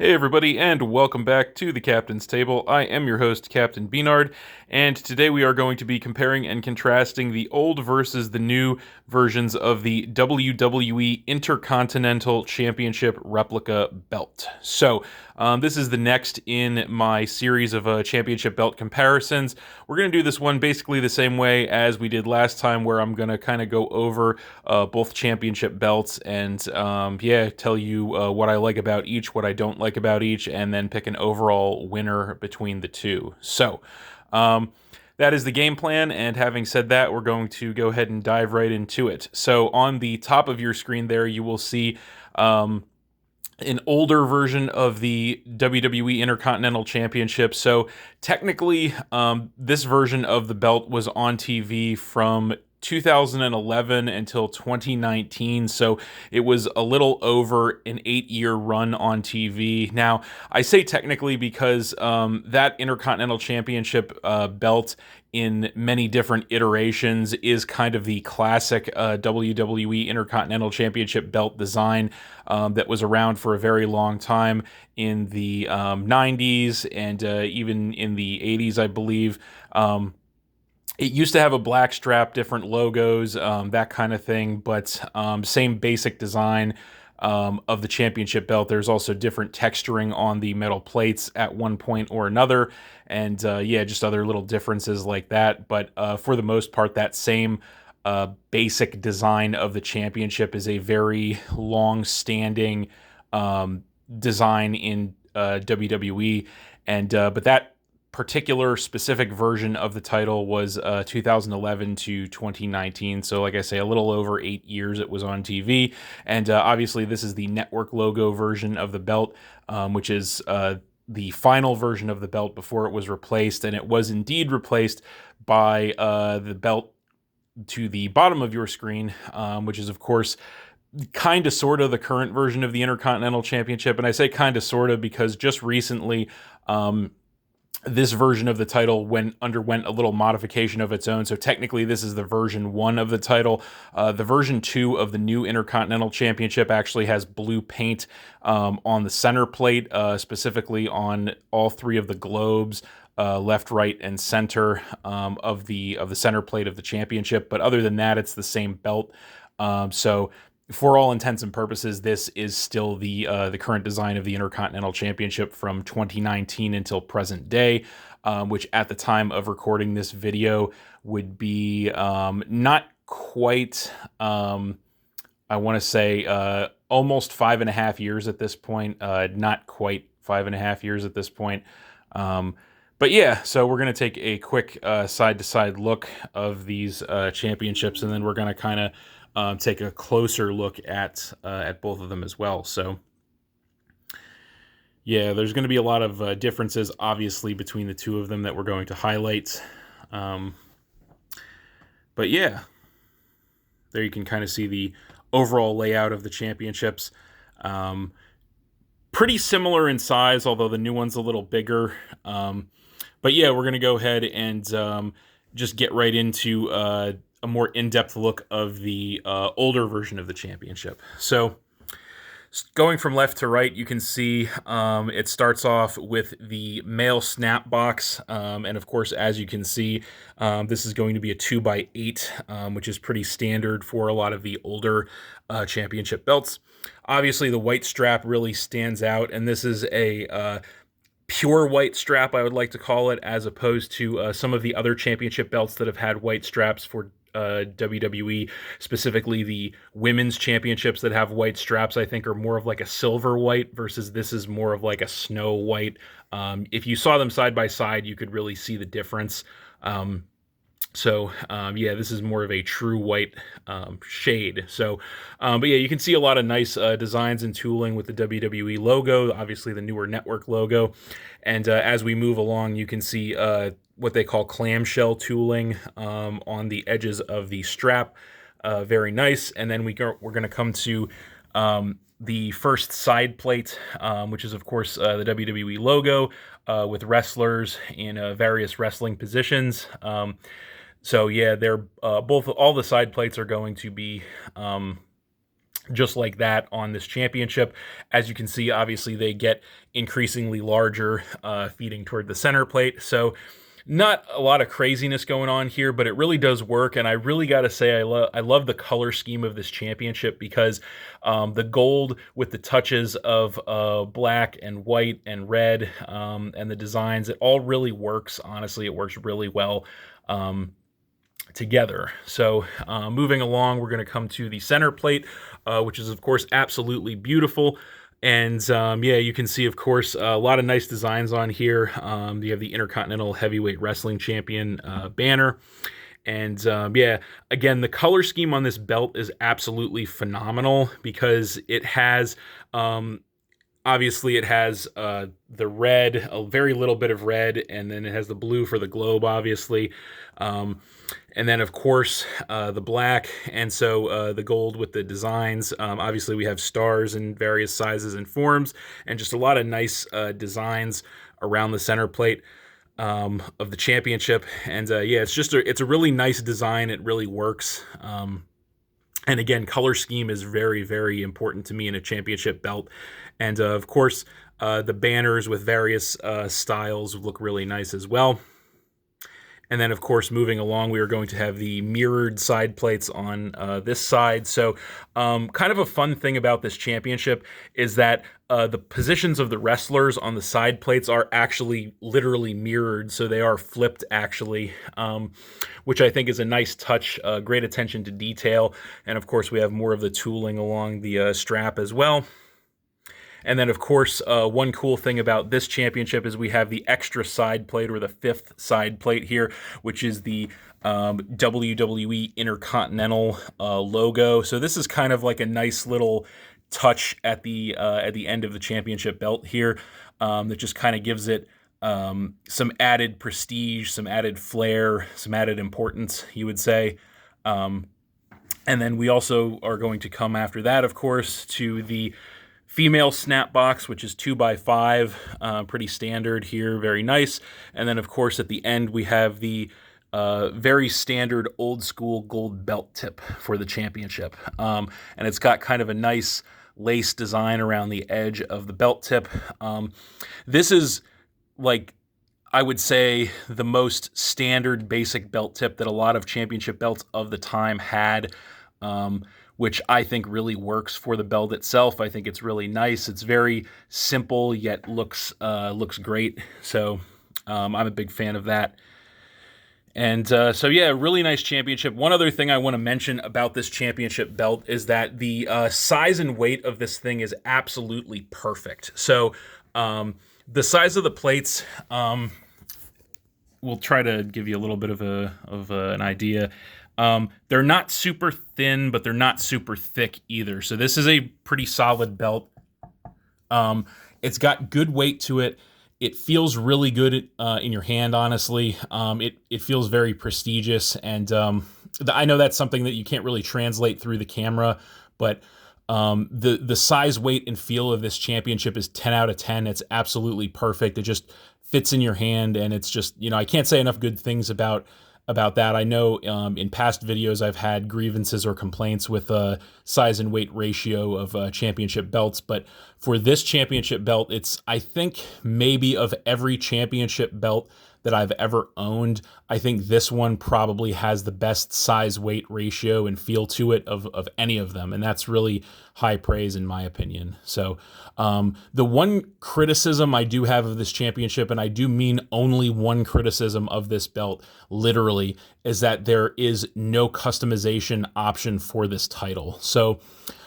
Hey everybody, and welcome back to the Captain's Table. I am your host, Captain B-Nard, and today we are going to be comparing and contrasting the old versus the new versions of the WWE Intercontinental Championship replica belt. This is the next in my series of championship belt comparisons. We're going to do this one basically the same way as we did last time, where I'm going to kind of go over both championship belts and tell you what I like about each, what I don't like about each, and then pick an overall winner between the two. That is the game plan, and having said that, we're going to go ahead and dive right into it. So on the top of your screen there, you will see an older version of the WWE Intercontinental Championship. So technically, this version of the belt was on TV from 2011 until 2019, so it was a little over an 8-year run on TV. Now, I say technically because that Intercontinental Championship belt in many different iterations is kind of the classic WWE Intercontinental Championship belt design that was around for a very long time in the 90s and even in the 80s, I believe. It used to have a black strap, different logos, that kind of thing, but same basic design of the championship belt. There's also different texturing on the metal plates at one point or another, and just other little differences like that. But for the most part, that same basic design of the championship is a very long-standing design in WWE, and but that particular specific version of the title was 2011 to 2019. So like I say, a little over 8 years it was on TV. And obviously this is the network logo version of the belt, which is the final version of the belt before it was replaced. And it was indeed replaced by the belt to the bottom of your screen, which is of course kind of sort of the current version of the Intercontinental Championship. And I say kind of sort of because just recently this version of the title underwent a little modification of its own. So technically this is the version 1 of the title. The version 2 of the new Intercontinental Championship actually has blue paint on the center plate, specifically on all 3 of the globes, left, right, and center of the center plate of the championship. But other than that, it's the same belt. So for all intents and purposes, this is still the current design of the Intercontinental Championship from 2019 until present day, which at the time of recording this video would be not quite, I want to say almost 5.5 years at this point, not quite 5.5 years at this point. But yeah, so we're going to take a quick side-to-side look of these championships, and then we're going to kind of take a closer look at both of them as well. So yeah, there's going to be a lot of differences, obviously, between the two of them that we're going to highlight. But yeah, there you can kind of see the overall layout of the championships. Pretty similar in size, although the new one's a little bigger. But yeah, we're going to go ahead and just get right into a more in-depth look of the older version of the championship. So going from left to right, you can see it starts off with the male snap box. And of course, as you can see, this is going to be a 2x8, which is pretty standard for a lot of the older championship belts. Obviously, the white strap really stands out, and this is a pure white strap, I would like to call it, as opposed to some of the other championship belts that have had white straps for WWE, specifically the women's championships that have white straps, I think are more of like a silver white versus this is more of like a snow white. If you saw them side by side, you could really see the difference. This is more of a true white shade. But yeah, you can see a lot of nice designs and tooling with the WWE logo, obviously the newer network logo. And as we move along, you can see what they call clamshell tooling on the edges of the strap. Very nice. And then we're going to come to the first side plate, which is, of course, the WWE logo with wrestlers in various wrestling positions. So yeah, they're all the side plates are going to be just like that on this championship. As you can see, obviously they get increasingly larger, feeding toward the center plate. So not a lot of craziness going on here, but it really does work. And I really got to say, I love the color scheme of this championship because the gold with the touches of black and white and red, and the designs, it all really works. Honestly, it works really well together. So moving along, we're going to come to the center plate, which is of course absolutely beautiful. And yeah, you can see, of course, a lot of nice designs on here. You have the Intercontinental Heavyweight Wrestling Champion banner. And yeah, again, the color scheme on this belt is absolutely phenomenal because it has, obviously it has the red, a very little bit of red, and then it has the blue for the globe, obviously. And then, of course, the black, and so the gold with the designs. Obviously, we have stars in various sizes and forms, and just a lot of nice designs around the center plate of the championship. And yeah, it's a really nice design. It really works. And again, color scheme is very, very important to me in a championship belt. And of course, the banners with various styles look really nice as well. And then, of course, moving along, we are going to have the mirrored side plates on this side. So kind of a fun thing about this championship is that the positions of the wrestlers on the side plates are actually literally mirrored. So they are flipped, actually, which I think is a nice touch, great attention to detail. And, of course, we have more of the tooling along the strap as well. And then, of course, one cool thing about this championship is we have the extra side plate, or the fifth side plate here, which is the WWE Intercontinental logo. So this is kind of like a nice little touch at the end of the championship belt here, that just kind of gives it some added prestige, some added flair, some added importance, you would say. And then we also are going to come after that, of course, to the female snap box, which is 2x5, pretty standard here, very nice. And then, of course, at the end, we have the very standard old school gold belt tip for the championship. And it's got kind of a nice lace design around the edge of the belt tip. This is, like, I would say, the most standard basic belt tip that a lot of championship belts of the time had, which I think really works for the belt itself. I think it's really nice. It's very simple, yet looks great. So I'm a big fan of that. And so yeah, really nice championship. One other thing I want to mention about this championship belt is that the size and weight of this thing is absolutely perfect. So the size of the plates, we'll try to give you a little bit of an idea. They're not super thin, but they're not super thick either. So this is a pretty solid belt. It's got good weight to it. It feels really good in your hand, honestly. It feels very prestigious, and I know that's something that you can't really translate through the camera, but the size, weight, and feel of this championship is 10 out of 10. It's absolutely perfect. It just fits in your hand, and it's just, I can't say enough good things about that. I know in past videos I've had grievances or complaints with size and weight ratio of championship belts, but for this championship belt, it's, I think, maybe of every championship belt that I've ever owned, I think this one probably has the best size weight ratio and feel to it of any of them, and that's really high praise in my opinion. So the one criticism I do have of this championship, and I do mean only one criticism of this belt, literally, is that there is no customization option for this title. So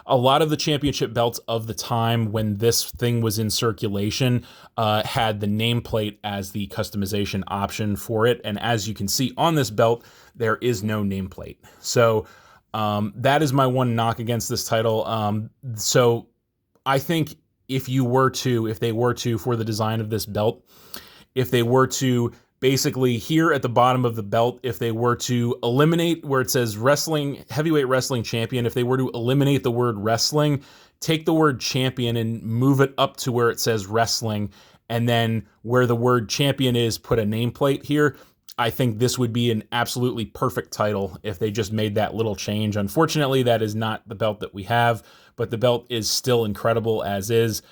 a lot of the championship belts of the time when this thing was in circulation had the nameplate as the customization option for it. And as you can see on this belt, there is no nameplate. So that is my one knock against this title. So I think if they were to, for the design of this belt, if they were to basically here at the bottom of the belt, if they were to eliminate where it says heavyweight wrestling champion, if they were to eliminate the word wrestling, take the word champion and move it up to where it says wrestling, and then where the word champion is, put a nameplate here, I think this would be an absolutely perfect title if they just made that little change. Unfortunately, that is not the belt that we have, but the belt is still incredible as is.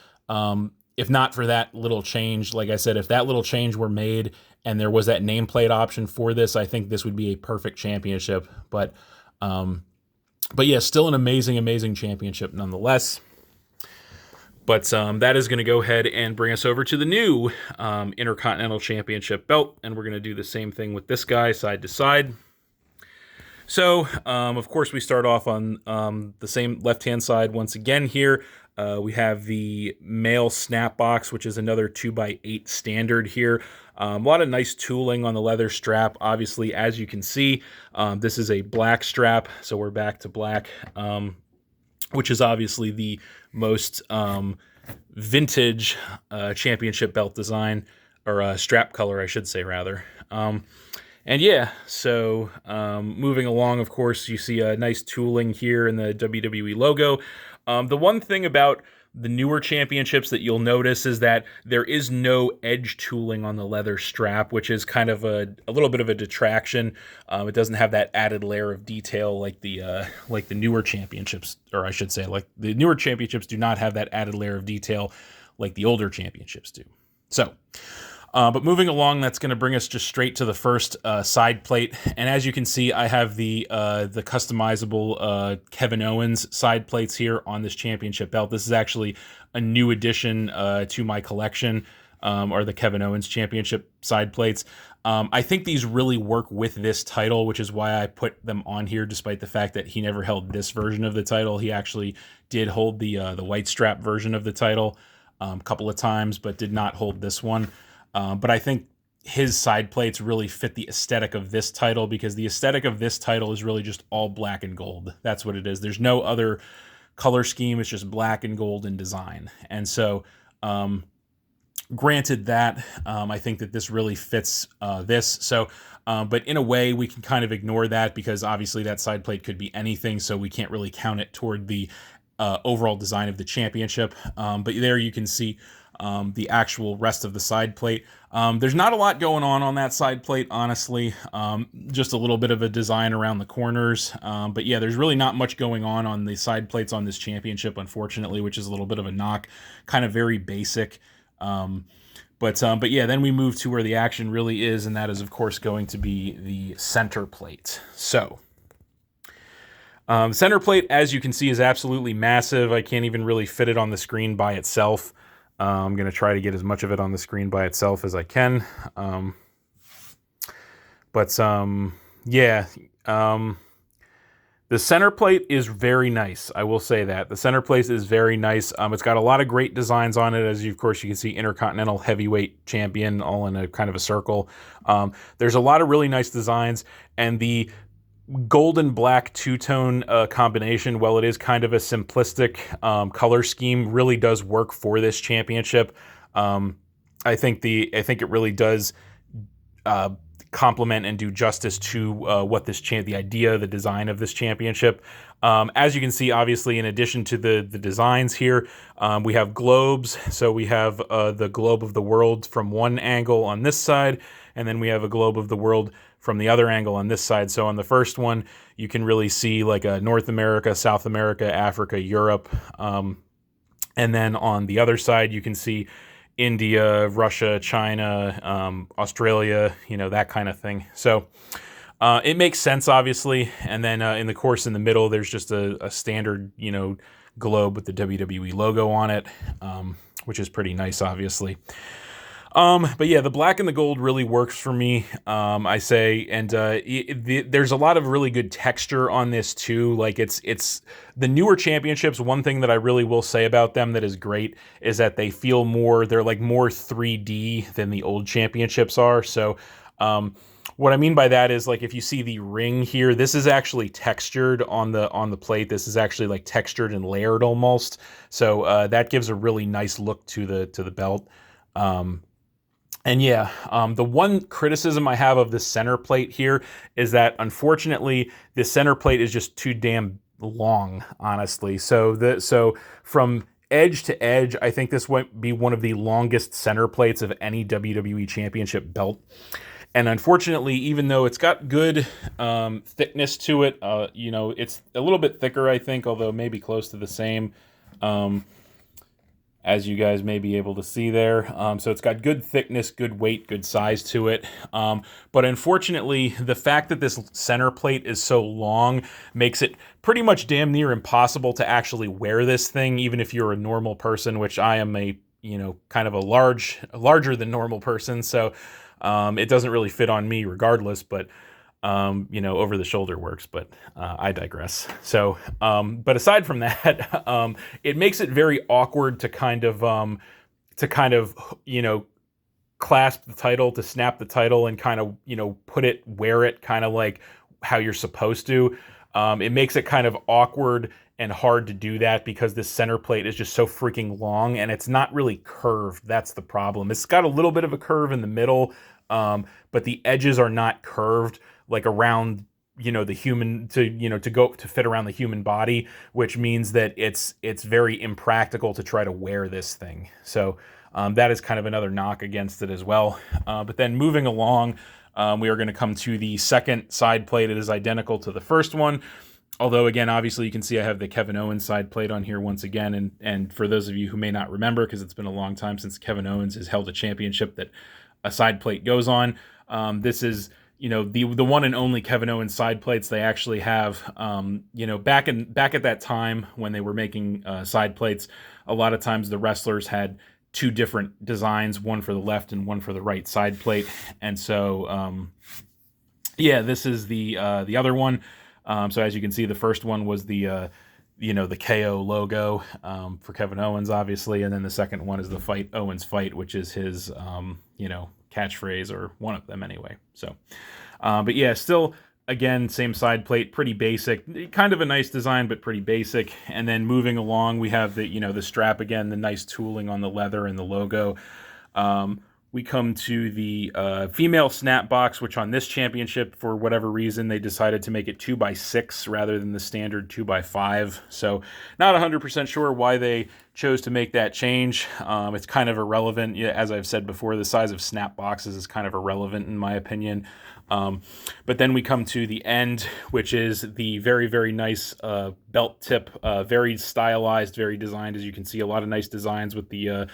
If not for that little change, like I said, if that little change were made and there was that nameplate option for this, I think this would be a perfect championship. But yeah, still an amazing, amazing championship nonetheless. But that is going to go ahead and bring us over to the new Intercontinental Championship belt. And we're going to do the same thing with this guy, side to side. So, of course, we start off on the same left-hand side once again here. We have the male snap box, which is another 2x8 standard here. A lot of nice tooling on the leather strap. Obviously, as you can see, this is a black strap, so we're back to black, which is obviously the most vintage championship belt design, or strap color, I should say, rather. And yeah, so moving along, of course, you see a nice tooling here in the WWE logo. The one thing about the newer championships that you'll notice is that there is no edge tooling on the leather strap, which is kind of a little bit of a detraction. It doesn't have that added layer of detail like the newer championships, or I should say, like the newer championships do not have that added layer of detail like the older championships do. So, but moving along, that's going to bring us just straight to the first side plate. And as you can see, I have the customizable Kevin Owens side plates here on this championship belt. This is actually a new addition to my collection, are the Kevin Owens championship side plates. I think these really work with this title, which is why I put them on here, despite the fact that he never held this version of the title. He actually did hold the white strap version of the title a couple of times, but did not hold this one. But I think his side plates really fit the aesthetic of this title, because the aesthetic of this title is really just all black and gold. That's what it is. There's no other color scheme. It's just black and gold in design. And so, granted that, I think that this really fits this. So, but in a way, we can kind of ignore that, because obviously that side plate could be anything, so we can't really count it toward the overall design of the championship. But there you can see the actual rest of the side plate. There's not a lot going on that side plate, honestly. Just a little bit of a design around the corners. But yeah, there's really not much going on the side plates on this championship, unfortunately, which is a little bit of a knock. Kind of very basic. But yeah, then we move to where the action really is, and that is, of course, going to be the center plate. So, center plate, as you can see, is absolutely massive. I can't even really fit it on the screen by itself. I'm going to try to get as much of it on the screen by itself as I can. Yeah. The center plate is very nice. I will say that. The center plate is very nice. It's got a lot of great designs on it. As you, of course, you can see Intercontinental Heavyweight Champion all in a kind of a circle. There's a lot of really nice designs, and the golden black two-tone combination, while it is kind of a simplistic color scheme, really does work for this championship. I think it really does complement and do justice to what the idea, the design of this championship. As you can see, obviously, in addition to the designs here, we have globes. So we have the globe of the world from one angle on this side, and then we have a globe of the world from the other angle on this side. So on the first one, you can really see like a North America, South America, Africa, Europe. And then on the other side, you can see India, Russia, China, Australia, that kind of thing. So it makes sense, obviously. And then in the middle, there's just a standard, globe with the WWE logo on it, which is pretty nice, obviously. But yeah, the black and the gold really works for me, I say, and there's a lot of really good texture on this too. Like it's the newer championships. One thing that I really will say about them that is great is that they're like more 3D than the old championships are. So, what I mean by that is, like, if you see the ring here, this is actually textured on the plate. This is actually like textured and layered almost. So that gives a really nice look to the belt. And yeah, the one criticism I have of the center plate here is that, unfortunately, the center plate is just too damn long, honestly. So from edge to edge, I think this might be one of the longest center plates of any WWE Championship belt. And unfortunately, even though it's got good thickness to it, it's a little bit thicker, I think, although maybe close to the same. Um, as you guys may be able to see there. So it's got good thickness, good weight, good size to it. But unfortunately, the fact that this center plate is so long makes it pretty much damn near impossible to actually wear this thing, even if you're a normal person, which I am kind of a larger than normal person. So it doesn't really fit on me regardless, but over the shoulder works, but I digress. So, but aside from that, it makes it very awkward to kind of, clasp the title, to snap the title and kind of, wear it kind of like how you're supposed to. It makes it kind of awkward and hard to do that because this center plate is just so freaking long and it's not really curved. That's the problem. It's got a little bit of a curve in the middle, but the edges are not curved like around the human to fit around the human body, which means that it's very impractical to try to wear this thing. So that is kind of another knock against it as well. But then moving along, we are going to come to the second side plate. It is identical to the first one. Although, again, obviously you can see I have the Kevin Owens side plate on here once again. And for those of you who may not remember, because it's been a long time since Kevin Owens has held a championship that a side plate goes on, this is the one and only Kevin Owens side plates. They actually have back at that time when they were making side plates, a lot of times the wrestlers had two different designs, one for the left and one for the right side plate. And so this is the other one. So as you can see, the first one was the KO logo for Kevin Owens, obviously, and then the second one is the Owens fight, which is his catchphrase, or one of them anyway. So, but yeah, still, again, same side plate, pretty basic, kind of a nice design, but pretty basic. And then moving along, we have the strap again, the nice tooling on the leather and the logo. We come to the female snap box, which on this championship, for whatever reason, they decided to make it 2x6 rather than the standard 2x5. So not 100% sure why they chose to make that change. It's kind of irrelevant. As I've said before, the size of snap boxes is kind of irrelevant in my opinion. But then we come to the end, which is the very, very nice belt tip, very stylized, very designed. As you can see, a lot of nice designs with the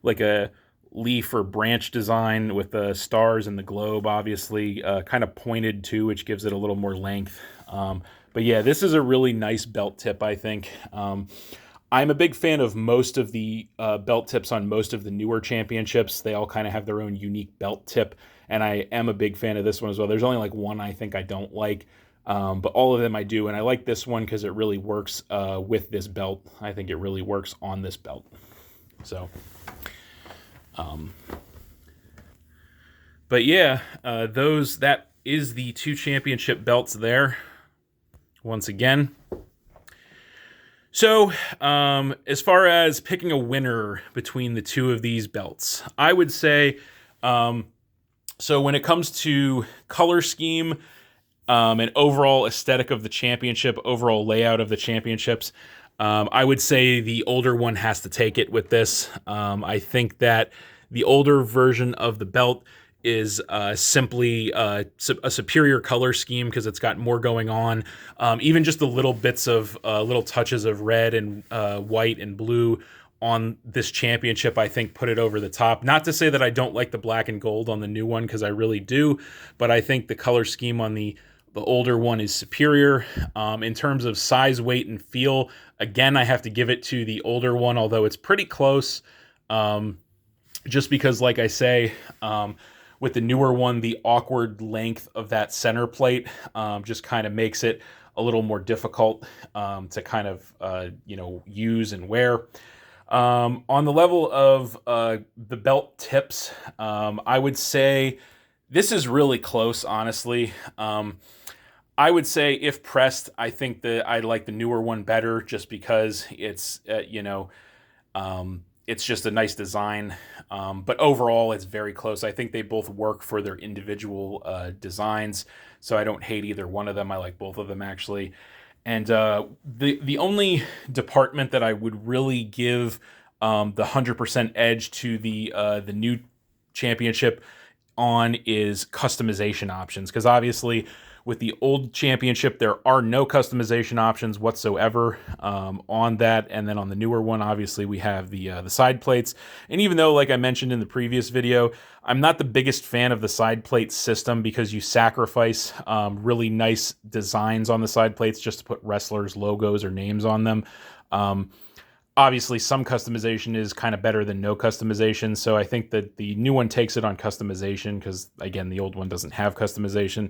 like a leaf or branch design with the stars and the globe, obviously kind of pointed too, which gives it a little more length. But yeah, this is a really nice belt tip, I think. I'm a big fan of most of the belt tips on most of the newer championships. They all kind of have their own unique belt tip, and I am a big fan of this one as well. There's only like one I think I don't like, but all of them I do, and I like this one because it really works with this belt. I think it really works on this belt. So but yeah, that is the two championship belts there once again. So as far as picking a winner between the two of these belts, I would say so when it comes to color scheme and overall aesthetic of the championship, overall layout of the championships, I would say the older one has to take it with this. I think that the older version of the belt is simply a superior color scheme because it's got more going on. Even just the little bits of little touches of red and white and blue on this championship, I think, put it over the top. Not to say that I don't like the black and gold on the new one, because I really do, but I think the color scheme on the older one is superior. In terms of size, weight, and feel, again, I have to give it to the older one, although it's pretty close. Just because, like I say, with the newer one, the awkward length of that center plate just kind of makes it a little more difficult to kind of, use and wear. On the level of the belt tips, I would say this is really close, honestly. I would say if pressed, I think that I like the newer one better just because it's, it's just a nice design. But overall, it's very close. I think they both work for their individual designs, so I don't hate either one of them. I like both of them, actually. And the only department that I would really give the 100% edge to the new championship on is customization options, because obviously with the old championship there are no customization options whatsoever on that, and then on the newer one obviously we have the side plates. And even though, like I mentioned in the previous video, I'm not the biggest fan of the side plate system because you sacrifice really nice designs on the side plates just to put wrestlers' logos or names on them. Obviously, some customization is kind of better than no customization, so I think that the new one takes it on customization because, again, the old one doesn't have customization.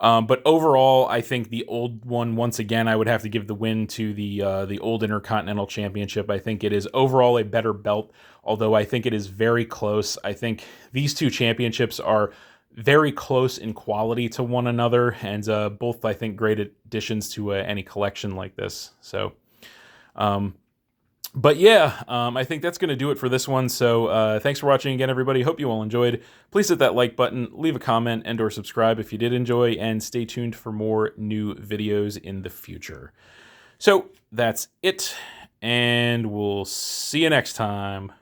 But overall, I think the old one, once again, I would have to give the win to the old Intercontinental Championship. I think it is overall a better belt, although I think it is very close. I think these two championships are very close in quality to one another, and both, I think, great additions to any collection like this. So, but yeah, I think that's going to do it for this one. So thanks for watching again, everybody. Hope you all enjoyed. Please hit that like button, leave a comment, and or subscribe if you did enjoy, and stay tuned for more new videos in the future. So that's it, and we'll see you next time.